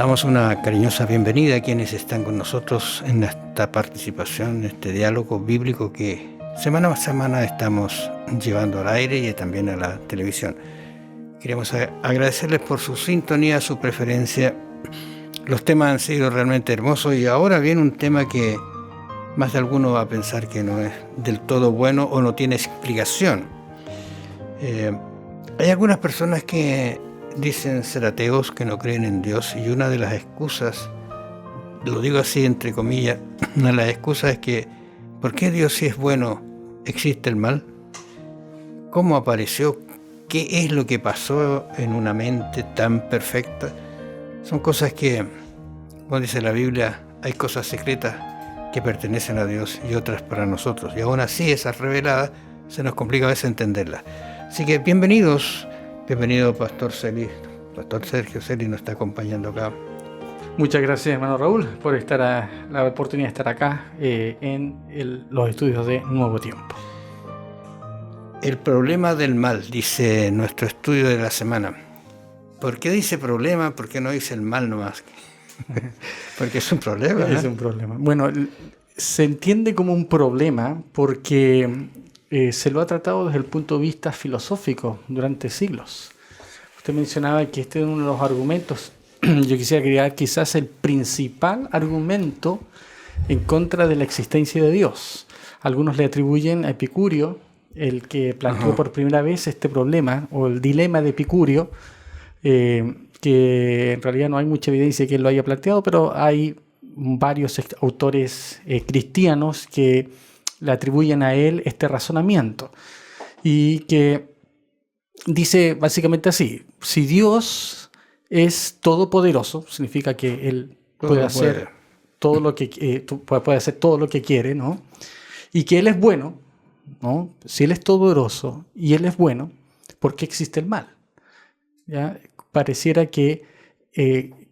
Damos una cariñosa bienvenida a quienes están con nosotros en esta participación, en este diálogo bíblico que semana a semana estamos llevando al aire y también a la televisión. Queremos agradecerles por su sintonía, su preferencia. Los temas han sido realmente hermosos y ahora viene un tema que más de alguno va a pensar que no es del todo bueno o no tiene explicación. Hay algunas personas que dicen ser ateos, que no creen en Dios, y una de las excusas, lo digo así entre comillas, una de las excusas es que ¿por qué Dios, si es bueno, existe el mal? ¿Cómo apareció? ¿Qué es lo que pasó en una mente tan perfecta? Son cosas que, como dice la Biblia, hay cosas secretas que pertenecen a Dios y otras para nosotros, y aún así esas reveladas se nos complica a veces entenderlas. Así que bienvenido Pastor Celi. Pastor Sergio Celi nos está acompañando acá. Muchas gracias, hermano Raúl, por la oportunidad de estar acá en los estudios de Nuevo Tiempo. El problema del mal, dice nuestro estudio de la semana. ¿Por qué dice problema? ¿Por qué no dice el mal nomás? Porque es un problema. Es un problema. Bueno, se entiende como un problema porque se lo ha tratado desde el punto de vista filosófico durante siglos. Usted mencionaba que este es uno de los argumentos. Yo quisiera crear quizás el principal argumento en contra de la existencia de Dios. Algunos le atribuyen a Epicurio, el que planteó por primera vez este problema, o el dilema de Epicurio, que en realidad no hay mucha evidencia de que él lo haya planteado, pero hay varios autores cristianos que le atribuyen a él este razonamiento. Y que dice básicamente así: si Dios es todopoderoso, significa que Él puede hacer todo lo que puede hacer todo lo que quiere, ¿no? Y que Él es bueno, ¿no? Si Él es todopoderoso y Él es bueno, ¿por qué existe el mal? ¿Ya? Pareciera que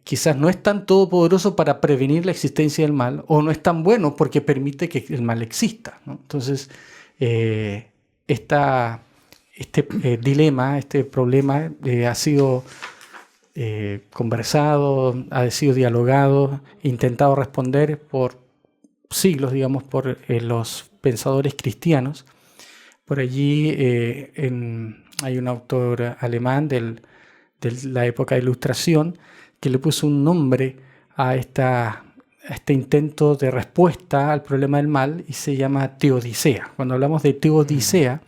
quizás no es tan todopoderoso para prevenir la existencia del mal, o no es tan bueno porque permite que el mal exista, ¿no? Entonces, este dilema, este problema ha sido conversado, ha sido dialogado, intentado responder por siglos, digamos, por los pensadores cristianos. Por allí hay un autor alemán de la época de Ilustración que le puso un nombre a este intento de respuesta al problema del mal y se llama teodicea. Cuando hablamos de teodicea,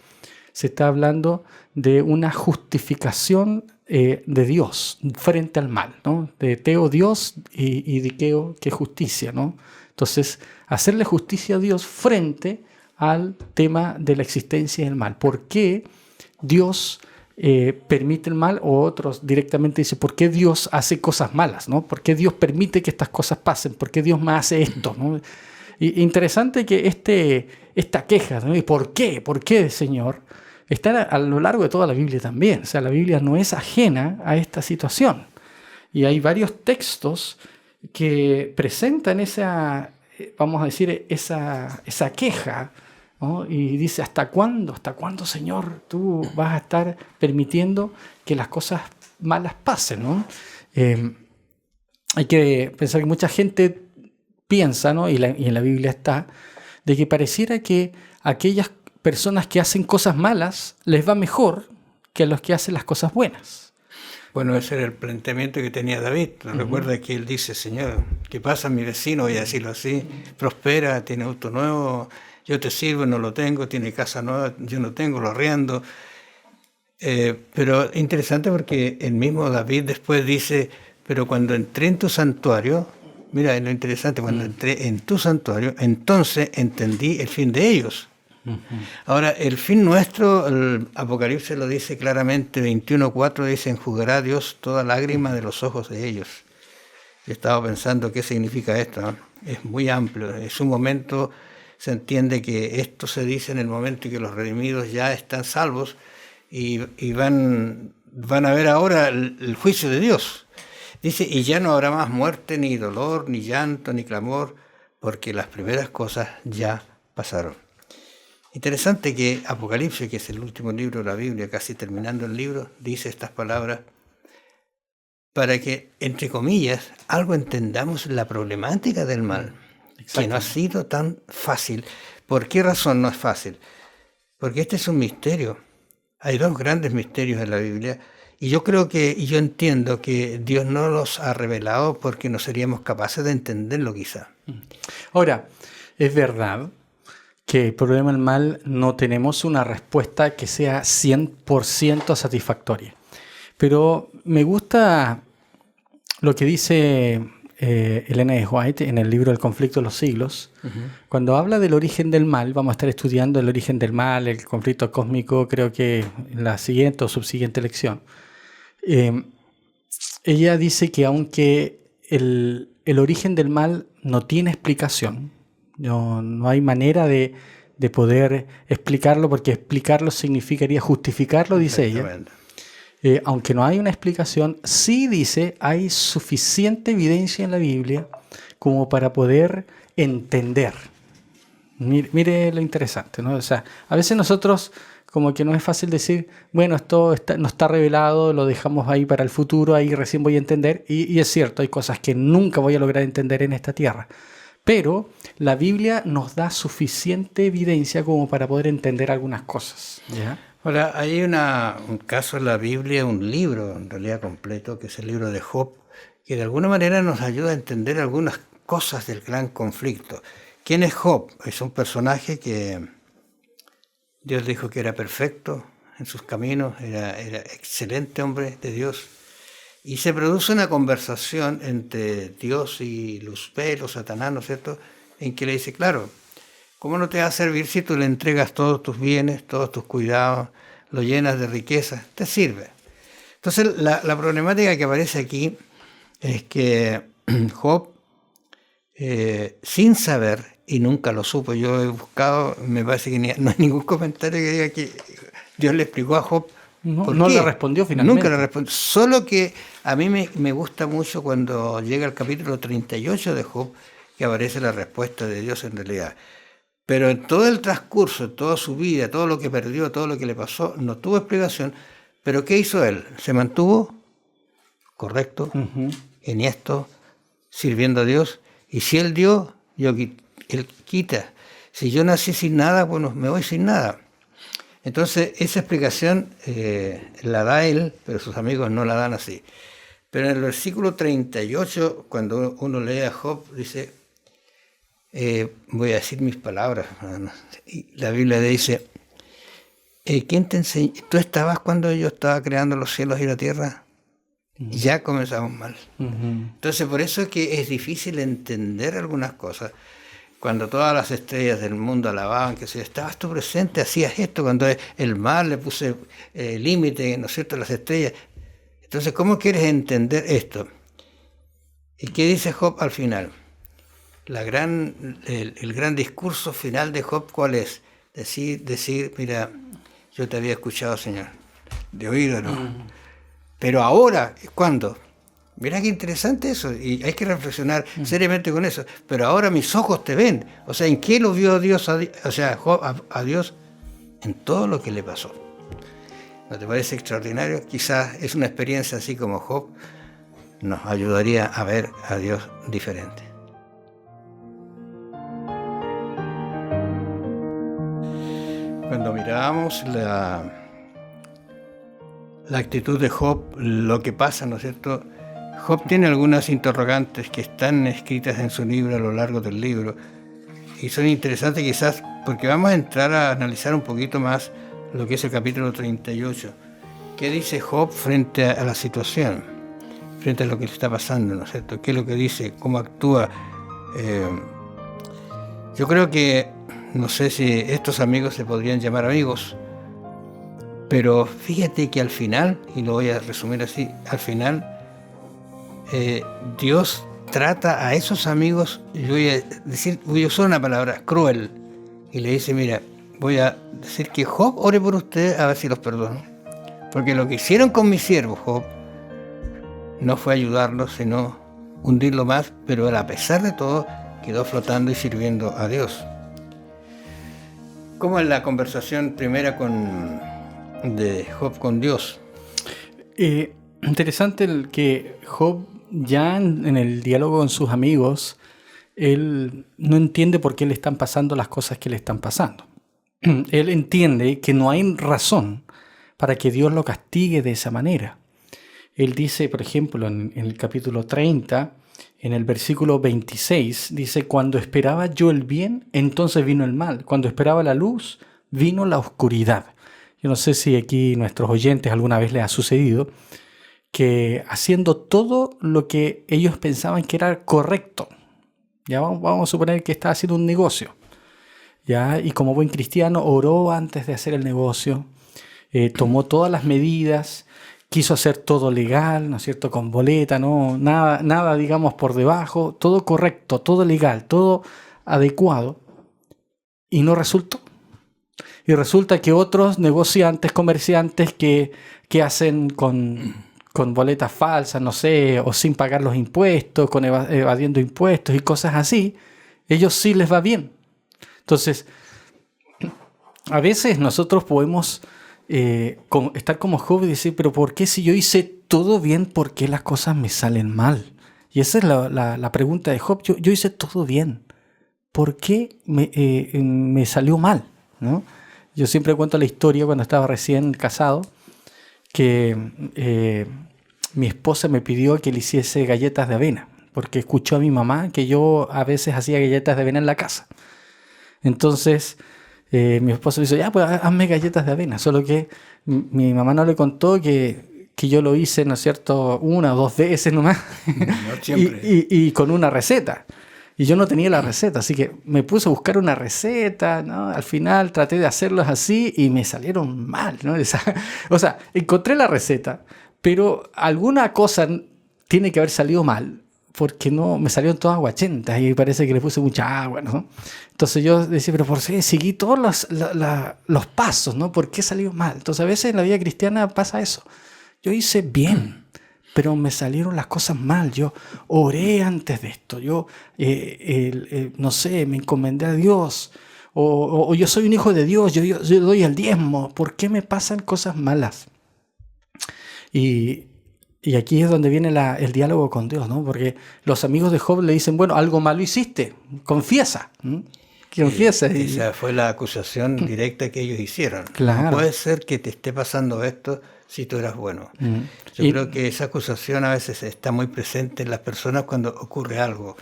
se está hablando de una justificación de Dios frente al mal, ¿no? De teo, Dios, y dikeo, que es justicia, ¿no? Entonces, hacerle justicia a Dios frente al tema de la existencia del mal. ¿Por qué Dios permite el mal? O otros directamente dicen, ¿por qué Dios hace cosas malas, ¿no? ¿Por qué Dios permite que estas cosas pasen? ¿Por qué Dios me hace esto, ¿no? Y interesante que esta queja, ¿no? ¿Y por qué? ¿Por qué, Señor? Está a lo largo de toda la Biblia también. O sea, la Biblia no es ajena a esta situación. Y hay varios textos que presentan esa queja, ¿no? Y dice, ¿hasta cuándo, Señor, tú vas a estar permitiendo que las cosas malas pasen, ¿no? Hay que pensar que mucha gente piensa, ¿no? y en la Biblia está, de que pareciera que aquellas personas que hacen cosas malas les va mejor que a los que hacen las cosas buenas. Bueno, ese era el planteamiento que tenía David. Recuerda que él dice, Señor, ¿qué pasa mi vecino? Voy a decirlo así, prospera, tiene auto nuevo, yo te sirvo, no lo tengo, tiene casa nueva, yo no tengo, lo arriendo. Pero interesante porque el mismo David después dice, pero cuando entré en tu santuario, mira, lo interesante, cuando entré en tu santuario, entonces entendí el fin de ellos. Ahora, el fin nuestro, el Apocalipsis lo dice claramente, 21:4 dice, enjugará Dios toda lágrima de los ojos de ellos. Yo estaba pensando qué significa esto, ¿no? Es muy amplio. En su momento se entiende que esto se dice en el momento en que los redimidos ya están salvos y van a ver ahora el juicio de Dios. Dice, y ya no habrá más muerte, ni dolor, ni llanto, ni clamor, porque las primeras cosas ya pasaron. Interesante que Apocalipsis, que es el último libro de la Biblia, casi terminando el libro, dice estas palabras: para que, entre comillas, algo entendamos la problemática del mal, que no ha sido tan fácil. ¿Por qué razón no es fácil? Porque este es un misterio. Hay dos grandes misterios en la Biblia, y yo entiendo que Dios no los ha revelado porque no seríamos capaces de entenderlo quizá. Ahora, es verdad que el problema del mal no tenemos una respuesta que sea 100% satisfactoria. Pero me gusta lo que dice Elena G. White en el libro El conflicto de los siglos. Cuando habla del origen del mal, vamos a estar estudiando el origen del mal, el conflicto cósmico, creo que en la siguiente o subsiguiente lección. Ella dice que aunque el origen del mal no tiene explicación, no hay manera de poder explicarlo, porque explicarlo significaría justificarlo, dice ella. Aunque no hay una explicación, sí dice, hay suficiente evidencia en la Biblia como para poder entender. Mire lo interesante, ¿no? O sea, a veces nosotros como que no es fácil decir, bueno, esto no está revelado, lo dejamos ahí para el futuro, ahí recién voy a entender. Y es cierto, hay cosas que nunca voy a lograr entender en esta tierra. Pero la Biblia nos da suficiente evidencia como para poder entender algunas cosas. ¿Ya? Ahora, hay un caso en la Biblia, un libro en realidad completo, que es el libro de Job, que de alguna manera nos ayuda a entender algunas cosas del gran conflicto. ¿Quién es Job? Es un personaje que Dios dijo que era perfecto en sus caminos, era excelente hombre de Dios. Y se produce una conversación entre Dios y Luzbel o Satanás, ¿no es cierto?, en que le dice, claro, ¿cómo no te va a servir si tú le entregas todos tus bienes, todos tus cuidados, lo llenas de riqueza? Te sirve. Entonces, la problemática que aparece aquí es que Job, sin saber, y nunca lo supo, yo he buscado, me parece que no hay ningún comentario que diga que Dios le explicó a Job. No le respondió finalmente. Nunca le respondió. Solo que a mí me gusta mucho cuando llega el capítulo 38 de Job, que aparece la respuesta de Dios en realidad. Pero en todo el transcurso, en toda su vida, todo lo que perdió, todo lo que le pasó, no tuvo explicación. Pero ¿qué hizo él? Se mantuvo correcto, enhiesto, sirviendo a Dios. Y si él dio, él quita. Si yo nací sin nada, bueno, me voy sin nada. Entonces, esa explicación la da él, pero sus amigos no la dan así. Pero en el versículo 38, cuando uno lee a Job, dice, voy a decir mis palabras, y la Biblia dice, ¿quién te enseñó? ¿Tú estabas cuando yo estaba creando los cielos y la tierra? Ya comenzamos mal. Entonces, por eso es que es difícil entender algunas cosas. Cuando todas las estrellas del mundo alababan, que si estabas tú presente, hacías esto, cuando el mar le puse límite, ¿no es cierto?, las estrellas. Entonces, ¿cómo quieres entender esto? ¿Y qué dice Job al final? El gran discurso final de Job, ¿cuál es? Decir, mira, yo te había escuchado, Señor, de oído, ¿no? Pero ahora, ¿cuándo? Mirá qué interesante eso, y hay que reflexionar seriamente con eso. Pero ahora mis ojos te ven. O sea, ¿en qué lo vio Dios? Job a Dios en todo lo que le pasó. ¿No te parece extraordinario? Quizás es una experiencia así como Job nos ayudaría a ver a Dios diferente. Cuando mirábamos la actitud de Job, lo que pasa, ¿no es cierto?, Job tiene algunas interrogantes que están escritas en su libro a lo largo del libro y son interesantes quizás porque vamos a entrar a analizar un poquito más lo que es el capítulo 38. ¿Qué dice Job frente a la situación? Frente a lo que le está pasando, ¿no es cierto? ¿Qué es lo que dice? ¿Cómo actúa? Yo creo que, no sé si estos amigos se podrían llamar amigos, pero fíjate que al final, y lo voy a resumir así, al final Dios trata a esos amigos, voy a usar una palabra, cruel, y le dice, mira, voy a decir que Job ore por ustedes a ver si los perdono. Porque lo que hicieron con mi siervo Job no fue ayudarlo, sino hundirlo más, pero él, a pesar de todo, quedó flotando y sirviendo a Dios. ¿Cómo es la conversación primera de Job con Dios? interesante que Job, ya en el diálogo con sus amigos, él no entiende por qué le están pasando las cosas que le están pasando. Él entiende que no hay razón para que Dios lo castigue de esa manera. Él dice, por ejemplo, en el capítulo 30, en el versículo 26, dice: cuando esperaba yo el bien, entonces vino el mal. Cuando esperaba la luz, vino la oscuridad. Yo no sé si aquí nuestros oyentes alguna vez les ha sucedido que haciendo todo lo que ellos pensaban que era correcto, ya vamos a suponer que está haciendo un negocio, ya, y como buen cristiano oró antes de hacer el negocio, tomó todas las medidas, quiso hacer todo legal, ¿no es cierto?, con boleta, no, nada, digamos, por debajo, todo correcto, todo legal, todo adecuado, y no resultó. Y resulta que otros negociantes, comerciantes que hacen con boletas falsas, no sé, o sin pagar los impuestos, con evadiendo impuestos y cosas así, ellos sí les va bien. Entonces, a veces nosotros podemos estar como Job y decir: pero ¿por qué si yo hice todo bien, por qué las cosas me salen mal? Y esa es la pregunta de Job. Yo hice todo bien, ¿por qué me salió mal? ¿No? Yo siempre cuento la historia cuando estaba recién casado, que mi esposa me pidió que le hiciese galletas de avena, porque escuchó a mi mamá que yo a veces hacía galletas de avena en la casa. Entonces mi esposa me dijo: ya, pues hazme galletas de avena. Solo que mi mamá no le contó que yo lo hice, ¿no es cierto?, 1 o 2 veces nomás, No siempre. y con una receta. Y yo no tenía la receta, así que me puse a buscar una receta, ¿no? Al final traté de hacerlos así y me salieron mal, ¿no? O sea, encontré la receta, pero alguna cosa tiene que haber salido mal, porque no me salieron todas aguachentas y parece que le puse mucha agua, ¿no? Entonces yo decía: pero ¿por qué seguí todos los pasos, ¿no? ¿Por qué salió mal? Entonces a veces en la vida cristiana pasa eso. Yo hice bien, pero me salieron las cosas mal. Yo oré antes de esto, yo, no sé, me encomendé a Dios, o yo soy un hijo de Dios, yo doy el diezmo. ¿Por qué me pasan cosas malas? Y aquí es donde viene el diálogo con Dios, ¿no? Porque los amigos de Job le dicen: bueno, algo malo hiciste, confiesa. Confiesa. Esa fue la acusación directa que ellos hicieron. Claro. No puede ser que te esté pasando esto si tú eras bueno. Yo creo que esa acusación a veces está muy presente en las personas cuando ocurre algo.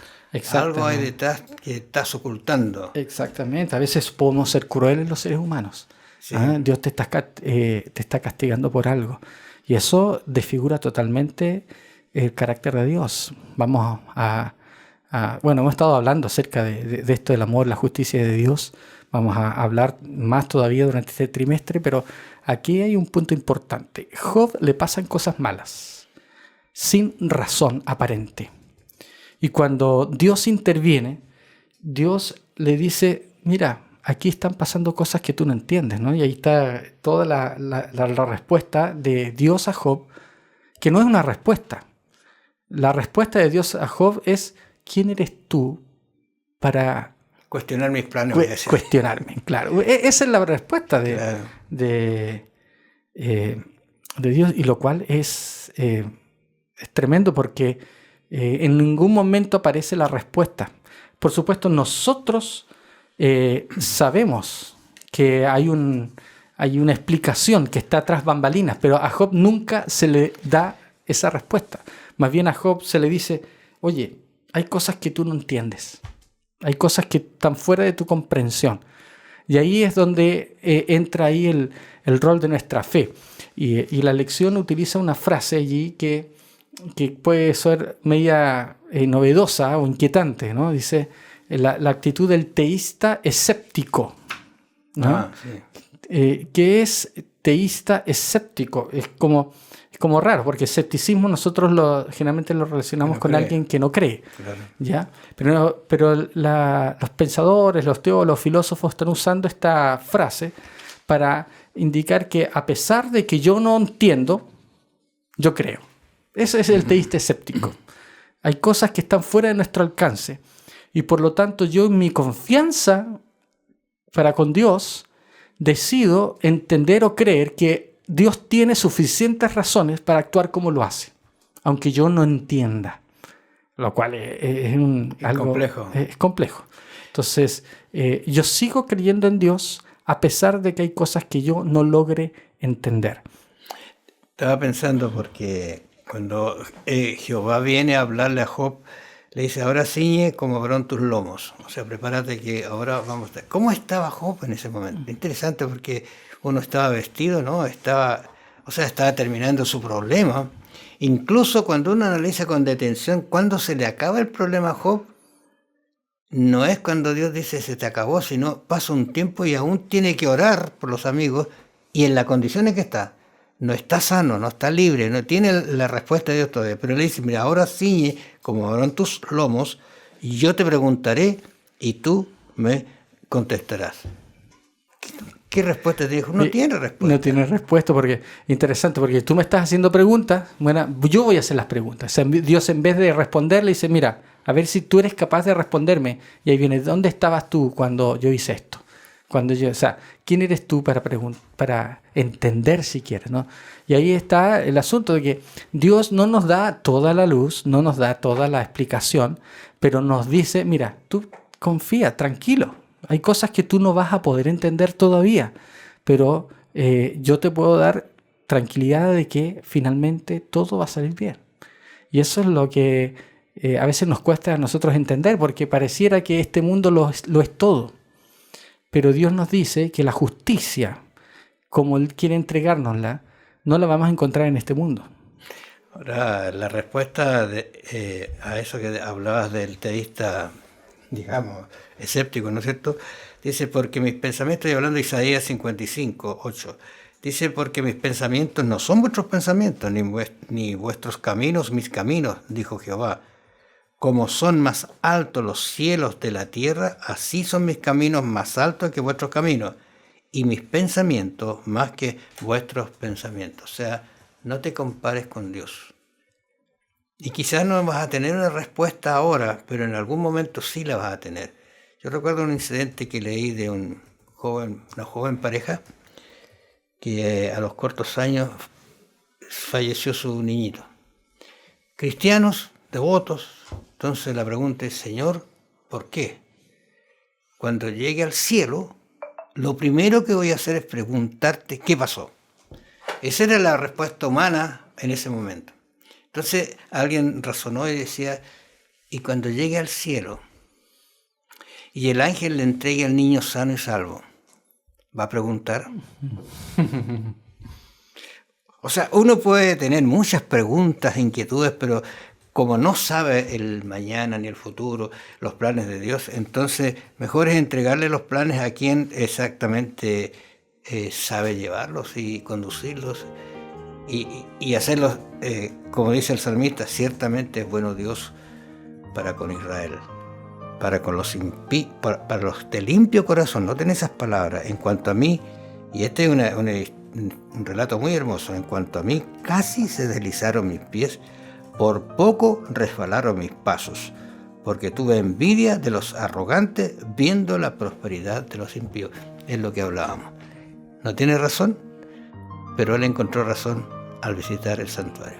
Algo hay detrás que estás ocultando. Exactamente. A veces podemos ser crueles los seres humanos. Sí. Dios te está castigando por algo. Y eso desfigura totalmente el carácter de Dios. Vamos bueno, hemos estado hablando acerca de esto del amor, la justicia de Dios. Vamos a hablar más todavía durante este trimestre, pero aquí hay un punto importante. Job le pasan cosas malas, sin razón aparente. Y cuando Dios interviene, Dios le dice: mira, aquí están pasando cosas que tú no entiendes, ¿no? Y ahí está toda la respuesta de Dios a Job, que no es una respuesta. La respuesta de Dios a Job es: ¿quién eres tú para cuestionar mis planes? Cuestionarme, claro. Esa es la respuesta de Dios, y lo cual es tremendo, porque en ningún momento aparece la respuesta. Por supuesto, nosotros sabemos que hay una explicación que está tras bambalinas, pero a Job nunca se le da esa respuesta. Más bien a Job se le dice: oye, hay cosas que tú no entiendes. Hay cosas que están fuera de tu comprensión. Y ahí es donde entra ahí el rol de nuestra fe. Y la lección utiliza una frase allí que puede ser media novedosa o inquietante, ¿no? Dice: la actitud del teísta escéptico, ¿no? Sí. ¿Qué es teísta escéptico? Es como raro, porque escepticismo nosotros generalmente lo relacionamos con alguien que no cree. Claro. ¿Ya? Pero los pensadores, los teólogos, los filósofos están usando esta frase para indicar que a pesar de que yo no entiendo, yo creo. Ese es el teísta escéptico. Hay cosas que están fuera de nuestro alcance, y por lo tanto yo, en mi confianza para con Dios, decido entender o creer que Dios tiene suficientes razones para actuar como lo hace, aunque yo no entienda, lo cual es algo complejo. Es complejo. Entonces, yo sigo creyendo en Dios a pesar de que hay cosas que yo no logre entender. Estaba pensando porque cuando Jehová viene a hablarle a Job, le dice, ahora ciñe como varón tus lomos. O sea, prepárate que ahora vamos a... ¿Cómo estaba Job en ese momento? Interesante porque uno estaba vestido, ¿no? Estaba terminando su problema. Incluso cuando uno analiza con detención, cuando se le acaba el problema a Job, no es cuando Dios dice se te acabó, sino pasa un tiempo y aún tiene que orar por los amigos y en la condición en que está. No está sano, no está libre, no tiene la respuesta de Dios todavía. Pero le dice, mira, ahora ciñe como varón tus lomos y yo te preguntaré y tú me contestarás. ¿Qué respuesta te dijo? No tiene respuesta. No tiene respuesta porque, interesante, porque tú me estás haciendo preguntas, bueno, yo voy a hacer las preguntas. O sea, Dios en vez de responderle dice, mira, a ver si tú eres capaz de responderme. Y ahí viene, ¿dónde estabas tú cuando yo hice esto? O sea, ¿quién eres tú para entender si quieres, ¿no? Y ahí está el asunto de que Dios no nos da toda la luz, no nos da toda la explicación, pero nos dice, mira, tú confía, tranquilo. Hay cosas que tú no vas a poder entender todavía, pero yo te puedo dar tranquilidad de que finalmente todo va a salir bien. Y eso es lo que a veces nos cuesta a nosotros entender, porque pareciera que este mundo lo es todo. Pero Dios nos dice que la justicia, como Él quiere entregárnosla, no la vamos a encontrar en este mundo. Ahora, la respuesta a eso que hablabas del teísta, digamos, escéptico, ¿no es cierto? Dice, porque mis pensamientos, estoy hablando de Isaías 55, 8, dice, porque mis pensamientos no son vuestros pensamientos, ni vuestros caminos mis caminos, dijo Jehová. Como son más altos los cielos de la tierra, así son mis caminos más altos que vuestros caminos, y mis pensamientos más que vuestros pensamientos. O sea, no te compares con Dios. Y quizás no vas a tener una respuesta ahora, pero en algún momento sí la vas a tener. Yo recuerdo un incidente que leí de una joven pareja, que a los cortos años falleció su niñito. Cristianos, devotos. Entonces la pregunta es, Señor, ¿por qué? Cuando llegue al cielo, lo primero que voy a hacer es preguntarte qué pasó. Esa era la respuesta humana en ese momento. Entonces alguien razonó y decía, y cuando llegue al cielo y el ángel le entregue al niño sano y salvo, ¿va a preguntar? O sea, uno puede tener muchas preguntas, inquietudes, pero como no sabe el mañana ni el futuro, los planes de Dios, entonces mejor es entregarle los planes a quien exactamente sabe llevarlos y conducirlos y hacerlos, como dice el salmista, ciertamente es bueno Dios para con Israel, para con los para los de limpio corazón. Noten esas palabras. En cuanto a mí, y este es un relato muy hermoso, en cuanto a mí, casi se deslizaron mis pies, por poco resbalaron mis pasos, porque tuve envidia de los arrogantes viendo la prosperidad de los impíos. Es lo que hablábamos. No tiene razón, pero él encontró razón al visitar el santuario.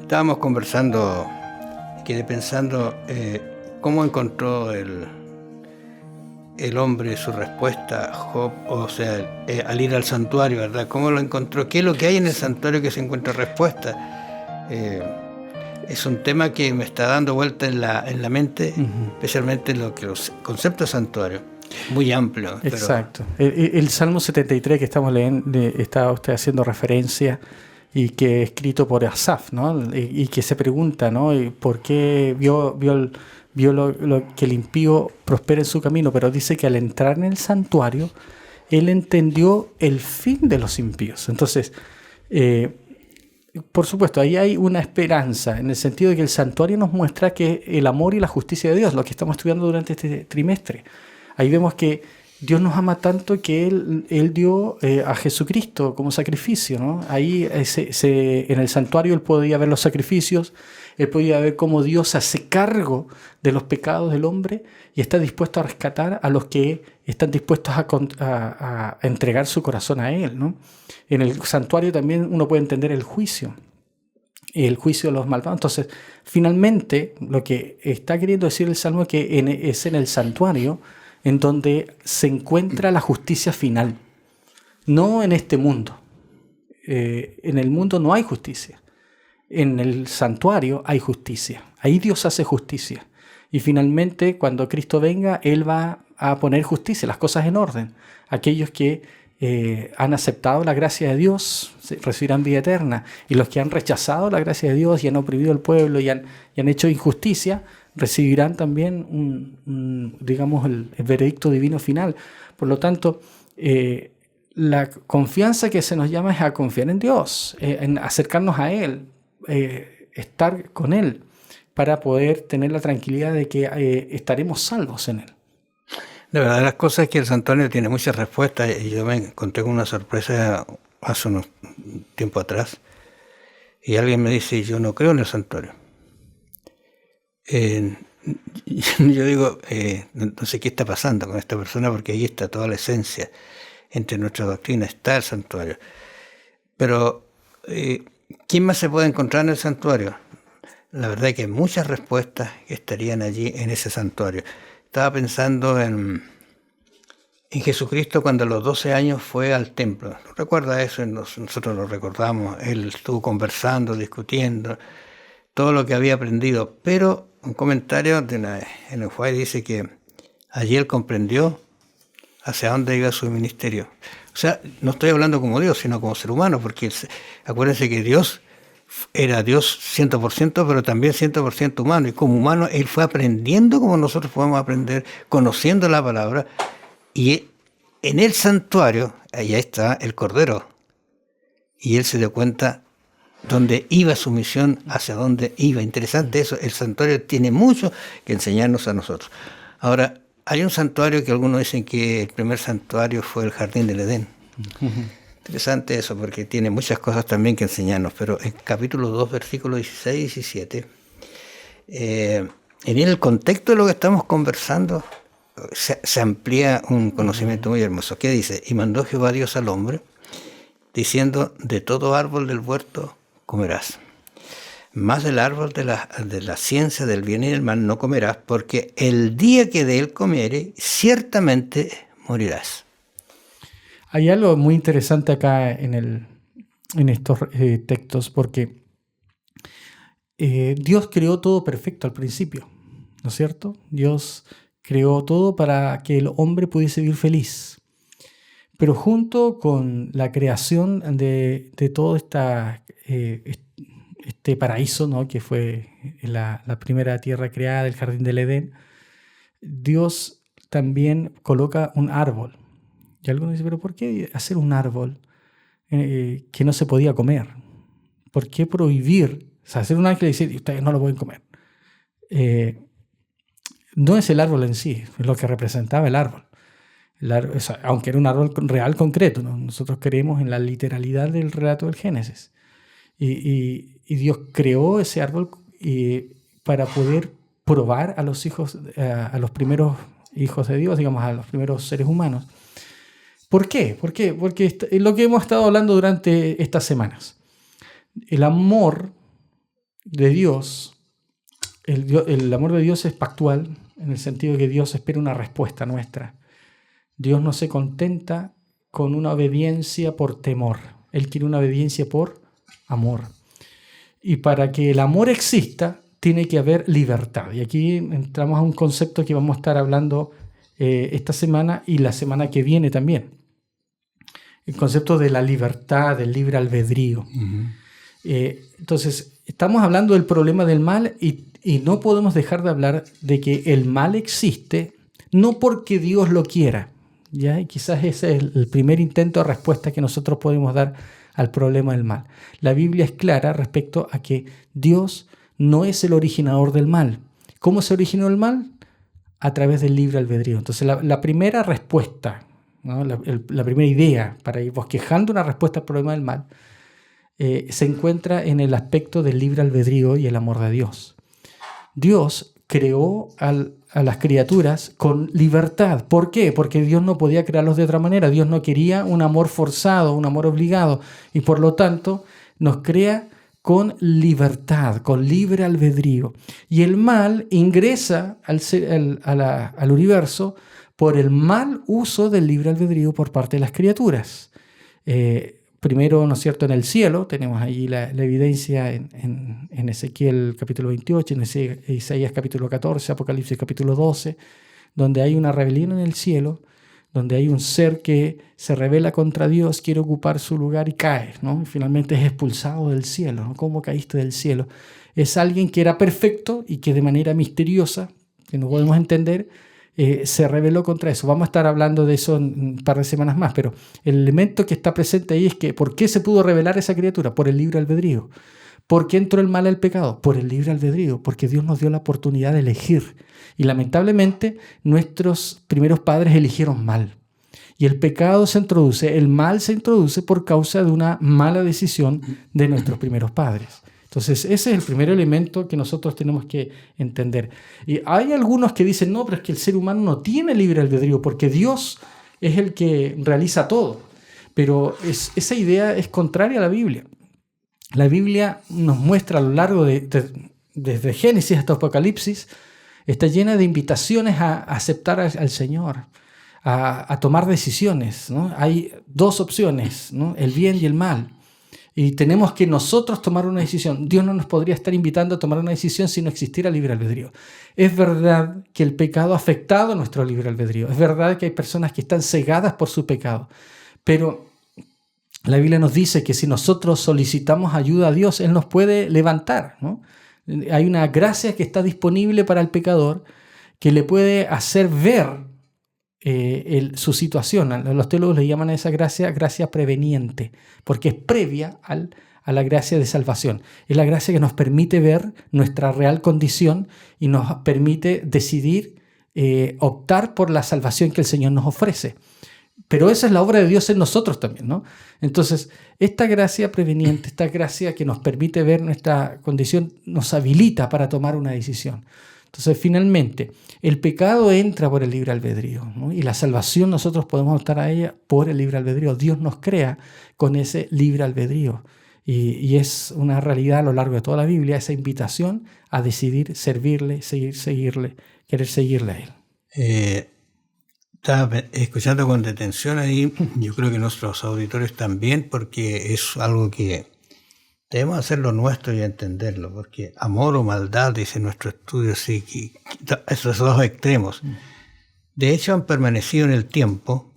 Estábamos conversando, quedé pensando cómo encontró el hombre su respuesta, Job, o sea, al ir al santuario, ¿verdad? ¿Cómo lo encontró? ¿Qué es lo que hay en el santuario que se encuentra respuesta? Es un tema que me está dando vuelta en la mente, especialmente en los conceptos de santuario, muy amplio. Exacto. Pero... El Salmo 73 que estamos leyendo, está usted haciendo referencia, y que es escrito por Asaf, ¿no? Y que se pregunta, ¿no? ¿Por qué vio que el impío prospera en su camino? Pero dice que al entrar en el santuario, él entendió el fin de los impíos. Entonces, por supuesto, ahí hay una esperanza, en el sentido de que el santuario nos muestra que el amor y la justicia de Dios, lo que estamos estudiando durante este trimestre. Ahí vemos que Dios nos ama tanto que Él dio a Jesucristo como sacrificio, ¿no? Ahí en el santuario Él podía ver los sacrificios, Él podía ver cómo Dios se hace cargo de los pecados del hombre y está dispuesto a rescatar a los que están dispuestos a entregar su corazón a Él, ¿no? En el santuario también uno puede entender el juicio de los malvados. Entonces, finalmente, lo que está queriendo decir el Salmo es que es en el santuario en donde se encuentra la justicia final, no en este mundo. En el mundo no hay justicia. En el santuario hay justicia. Ahí Dios hace justicia. Y finalmente, cuando Cristo venga, Él va a poner justicia, las cosas en orden. Aquellos que han aceptado la gracia de Dios recibirán vida eterna. Y los que han rechazado la gracia de Dios y han oprimido al pueblo y han hecho injusticia, recibirán también digamos, el veredicto divino final. Por lo tanto, la confianza que se nos llama es a confiar en Dios, en acercarnos a Él, estar con Él, para poder tener la tranquilidad de que estaremos salvos en Él. La verdad de las cosas es que el santuario tiene muchas respuestas y yo me encontré con una sorpresa hace unos tiempo atrás y alguien me dice, yo no creo en el santuario. Yo digo, no sé qué está pasando con esta persona porque ahí está toda la esencia. Entre nuestra doctrina está el santuario. Pero, ¿quién más se puede encontrar en el santuario? La verdad es que hay muchas respuestas que estarían allí en ese santuario. Estaba pensando en Jesucristo cuando a los 12 años fue al templo. ¿Recuerda eso? Nosotros lo recordamos. Él estuvo conversando, discutiendo, todo lo que había aprendido. Pero un comentario en el White dice que allí él comprendió hacia dónde iba su ministerio. O sea, no estoy hablando como Dios, sino como ser humano, porque acuérdense que Dios era Dios 100%, pero también 100% humano. Y como humano, Él fue aprendiendo como nosotros podemos aprender, conociendo la palabra. Y en el santuario, ahí está el Cordero. Y Él se dio cuenta dónde iba su misión, hacia dónde iba. Interesante eso. El santuario tiene mucho que enseñarnos a nosotros. Ahora, hay un santuario que algunos dicen que el primer santuario fue el Jardín del Edén. Interesante eso, porque tiene muchas cosas también que enseñarnos, pero en capítulo 2, versículos 16 y 17, en el contexto de lo que estamos conversando, se amplía un conocimiento muy hermoso. ¿Qué dice? Y mandó Jehová Dios al hombre, diciendo, de todo árbol del huerto comerás, mas del árbol de la ciencia del bien y del mal no comerás, porque el día que de él comiere, ciertamente morirás. Hay algo muy interesante acá en estos textos, porque Dios creó todo perfecto al principio, ¿no es cierto? Dios creó todo para que el hombre pudiese vivir feliz. Pero junto con la creación de todo este paraíso, ¿no? Que fue la primera tierra creada, el Jardín del Edén, Dios también coloca un árbol. Y algunos dicen, ¿pero por qué hacer un árbol que no se podía comer? ¿Por qué prohibir? O sea, hacer un árbol y decir, ustedes no lo pueden comer. No es el árbol en sí, es lo que representaba el árbol. O sea, aunque era un árbol real concreto, ¿no? Nosotros creemos en la literalidad del relato del Génesis. Y Dios creó ese árbol para poder probar a los hijos, a los primeros hijos de Dios, digamos, a los primeros seres humanos. ¿Por qué? Porque es lo que hemos estado hablando durante estas semanas. El amor de Dios, el amor de Dios es pactual, en el sentido de que Dios espera una respuesta nuestra. Dios no se contenta con una obediencia por temor. Él quiere una obediencia por amor. Y para que el amor exista, tiene que haber libertad. Y aquí entramos a un concepto que vamos a estar hablando esta semana y la semana que viene también. El concepto de la libertad, del libre albedrío. Uh-huh. Entonces, estamos hablando del problema del mal y no podemos dejar de hablar de que el mal existe no porque Dios lo quiera. ¿Ya? Y quizás ese es el primer intento de respuesta que nosotros podemos dar al problema del mal. La Biblia es clara respecto a que Dios no es el originador del mal. ¿Cómo se originó el mal? a través del libre albedrío. Entonces la primera respuesta, ¿no? La primera idea para ir bosquejando una respuesta al problema del mal se encuentra en el aspecto del libre albedrío y el amor de Dios. Dios creó a las criaturas con libertad. ¿Por qué? Porque Dios no podía crearlos de otra manera. Dios no quería un amor forzado, un amor obligado, y por lo tanto nos crea con libertad, con libre albedrío. Y el mal ingresa al universo por el mal uso del libre albedrío por parte de las criaturas. Primero, ¿no es cierto?, en el cielo, tenemos ahí la evidencia en Ezequiel capítulo 28, en Isaías capítulo 14, Apocalipsis capítulo 12, donde hay una rebelión en el cielo, donde hay un ser que se rebela contra Dios, quiere ocupar su lugar y cae, ¿no? Y finalmente es expulsado del cielo, ¿no? ¿Cómo caíste del cielo? Es alguien que era perfecto y que de manera misteriosa, que no podemos entender, se rebeló contra eso. Vamos a estar hablando de eso en un par de semanas más, pero el elemento que está presente ahí es que ¿por qué se pudo rebelar esa criatura? Por el libre albedrío. ¿Por qué entró el mal al pecado? Por el libre albedrío, porque Dios nos dio la oportunidad de elegir. Y lamentablemente nuestros primeros padres eligieron mal. Y el pecado se introduce, el mal se introduce por causa de una mala decisión de nuestros primeros padres. Entonces, ese es el primer elemento que nosotros tenemos que entender. Y hay algunos que dicen, no, pero es que el ser humano no tiene libre albedrío porque Dios es el que realiza todo. Pero esa idea es contraria a la Biblia. La Biblia nos muestra a lo largo desde Génesis hasta Apocalipsis, está llena de invitaciones a aceptar al Señor, a tomar decisiones, ¿no? Hay dos opciones, ¿no? El bien y el mal. Y tenemos que nosotros tomar una decisión. Dios no nos podría estar invitando a tomar una decisión si no existiera libre albedrío. Es verdad que el pecado ha afectado nuestro libre albedrío. Es verdad que hay personas que están cegadas por su pecado. Pero la Biblia nos dice que si nosotros solicitamos ayuda a Dios, Él nos puede levantar, ¿no? Hay una gracia que está disponible para el pecador que le puede hacer ver su situación. Los teólogos le llaman a esa gracia preveniente, porque es previa a la gracia de salvación. Es la gracia que nos permite ver nuestra real condición y nos permite decidir optar por la salvación que el Señor nos ofrece. Pero esa es la obra de Dios en nosotros también, ¿no? Entonces, esta gracia preveniente, esta gracia que nos permite ver nuestra condición, nos habilita para tomar una decisión. Entonces, finalmente, el pecado entra por el libre albedrío, ¿no? Y la salvación nosotros podemos optar a ella por el libre albedrío. Dios nos crea con ese libre albedrío. Y es una realidad a lo largo de toda la Biblia, esa invitación a decidir servirle, querer seguirle a Él. Estaba escuchando con detención ahí, yo creo que nuestros auditores también, porque es algo que debemos hacerlo nuestro y entenderlo, porque amor o maldad, dice nuestro estudio, sí, esos dos extremos, de hecho han permanecido en el tiempo,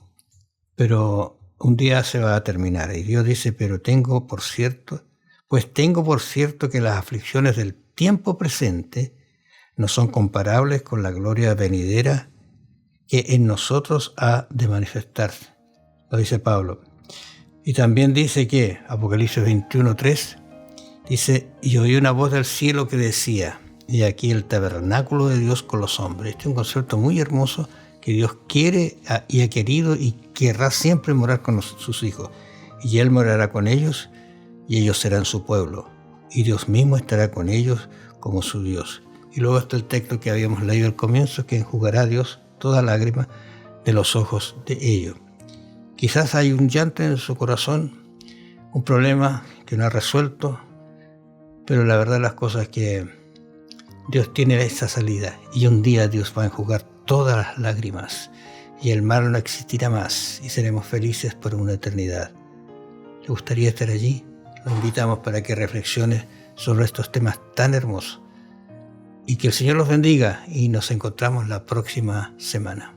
pero un día se va a terminar. Y Dios dice, pero tengo por cierto que las aflicciones del tiempo presente no son comparables con la gloria venidera que en nosotros ha de manifestarse. Lo dice Pablo. Y también dice que, Apocalipsis 21:3, dice, y oí una voz del cielo que decía, y aquí el tabernáculo de Dios con los hombres. Este es un concepto muy hermoso que Dios quiere y ha querido y querrá siempre morar con sus hijos. Y Él morará con ellos y ellos serán su pueblo. Y Dios mismo estará con ellos como su Dios. Y luego está el texto que habíamos leído al comienzo, que enjugará a Dios toda lágrima de los ojos de ellos. Quizás hay un llanto en su corazón, un problema que no ha resuelto, pero la verdad las cosas es que Dios tiene esa salida y un día Dios va a enjugar todas las lágrimas y el mal no existirá más y seremos felices por una eternidad. ¿Le gustaría estar allí? Lo invitamos para que reflexione sobre estos temas tan hermosos. Y que el Señor los bendiga y nos encontramos la próxima semana.